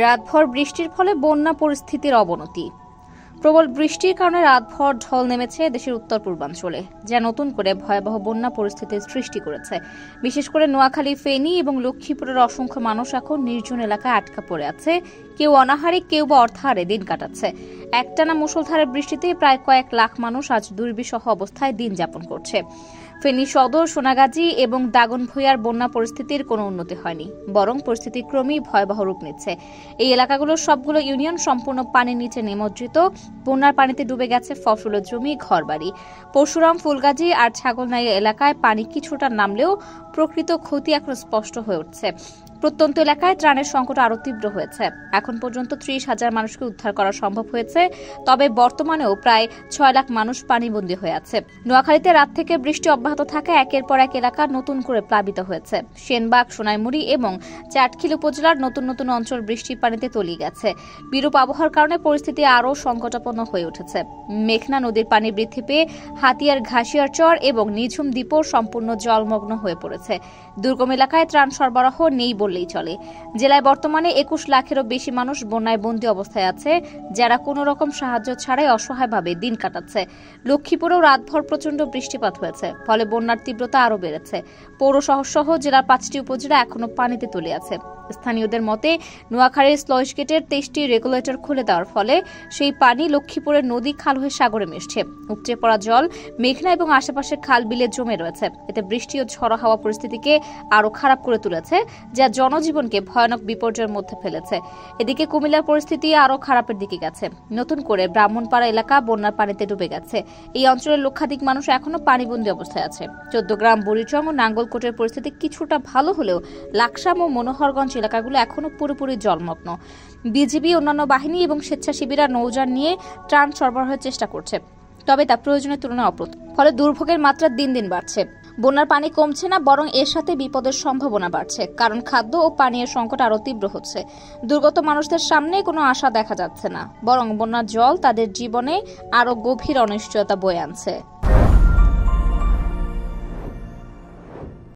রাতভর বৃষ্টির ফলে বন্যা পরিস্থিতির অবনতি। প্রবল বৃষ্টির কারণে রাতভর ঢল নেমেছে দেশের উত্তর পূর্বাঞ্চলে, যা নতুন করে ভয়াবহ বন্যা পরিস্থিতির সৃষ্টি করেছে। বিশেষ করে নোয়াখালী, ফেনী এবং লক্ষ্মীপুরের অসংখ্য মানুষ এখন নির্জন এলাকায় আটকা পড়ে আছে। কেউ অনাহারে, কেউ বা অর্থাহারে দিন কাটাচ্ছে। একটানা মুষলধারে বৃষ্টিতে প্রায় কয়েক লাখ মানুষ আজ দুর্বিষহ অবস্থায় দিন যাপন করছে। ফেনী সদর, সোনাগাজী এবং দাগনভূঞার বন্যা পরিস্থিতির কোনো উন্নতি হয়নি, বরং পরিস্থিতি ক্রমেই ভয়াবহ রূপ নিচ্ছে। এই এলাকাগুলোর সবগুলো ইউনিয়ন সম্পূর্ণ পানির নিচে নিমজ্জিত। বন্যার পানিতে ডুবে গেছে ফসলের জমি, ঘরবাড়ি। পরশুরাম, ফুলগাজী আর ছাগলনাইয়া এলাকায় পানি কিছুটা নামলেও প্রকৃত ক্ষতি এখন স্পষ্ট হয়ে উঠছে। প্রত্যন্ত এলাকায় ত্রাণের সংকট আরও তীব্র হয়েছে। এখন পর্যন্ত 30,000 মানুষকে উদ্ধার করা সম্ভব হয়েছে, তবে বর্তমানেও প্রায় 6 লাখ মানুষ পানিবন্দী হয়ে আছে। নোয়াখালীতে রাত থেকে বৃষ্টি অব্যাহত থাকায় একের পর এক এলাকা নতুন করে প্লাবিত হয়েছে। সেনবাগ, সোনাইমুড়ি এবং চাটখিল উপজেলার নতুন নতুন অঞ্চল বৃষ্টির পানিতে তলিয়ে গেছে। বিরূপ আবহাওয়ার কারণে পরিস্থিতি আরও সংকটাপন্ন হয়ে উঠেছে। মেঘনা নদীর পানি বৃদ্ধি পেয়ে হাতিয়ার, ঘাসিয়ার চর এবং নিঝুম দ্বীপও সম্পূর্ণ জলমগ্ন হয়ে পড়েছে। দুর্গম এলাকায় ত্রাণ সরবরাহ নেই বললেই চলে। জেলায় বর্তমানে 21 লাখেরও বেশি মানুষ বন্যায় বন্দী অবস্থায় আছে, যারা কোনো রকম সাহায্য ছাড়াই অসহায়ভাবে দিন কাটাচ্ছে। লক্ষ্মীপুরেও রাতভর প্রচণ্ড বৃষ্টিপাত হয়েছে, ফলে বন্যার তীব্রতা আরও বেড়েছে। পৌর শহর সহ জেলার 5টি উপজেলা এখনো পানিতে তলিয়ে আছে। স্থানীয়দের মতে, নোয়াখালীর স্লুইস গেটের 23টি রেগুলেটর খুলে দেওয়ার ফলে সেই পানি লক্ষ্মীপুরের নদী, খাল হয়ে সাগরে মিশছে। উপচে পড়া জল মেঘনা এবং আশেপাশের খাল বিলে জমে রয়েছে। এতে বৃষ্টি ও ঝড়ো হাওয়া পরিস্থিতিকে আরও খারাপ করে তুলেছে, যা জনজীবনকে ভয়ানক বিপর্যয়ের মধ্যে ফেলেছে। এদিকে কুমিল্লার পরিস্থিতি আরও খারাপের দিকে গেছে। নতুন করে ব্রাহ্মণপাড়া এলাকা বন্যার পানিতে ডুবে গেছে। এই অঞ্চলের লক্ষাধিক মানুষ এখনো পানিবন্দী অবস্থায় আছে। 14 গ্রাম, বুড়িচং ও নাঙ্গলকোটের পরিস্থিতি কিছুটা ভালো হলেও লাকসাম ও মনোহরগঞ্জ এলাকাগুলো এখনো পুরোপুরি জলমগ্ন। বিজিবি, অন্যান্য বাহিনী এবং স্বেচ্ছাসেবীরা নৌযান নিয়ে ত্রাণ সরবরাহের চেষ্টা করছে, তবে তা প্রয়োজনের তুলনায় অপ্রতুল। ফলে দুর্ভোগের মাত্রা দিন দিন বাড়ছে। বন্যার পানি কমছে না, বরং এর সাথে বিপদের সম্ভাবনা বাড়ছে, কারণ খাদ্য ও পানীয় সংকট আরও তীব্র হচ্ছে। দুর্গত মানুষদের সামনে কোনো আশা দেখা যাচ্ছে না, বরং বন্যার জল তাদের জীবনে আরও গভীর অনিশ্চয়তা বয়ে আনছে।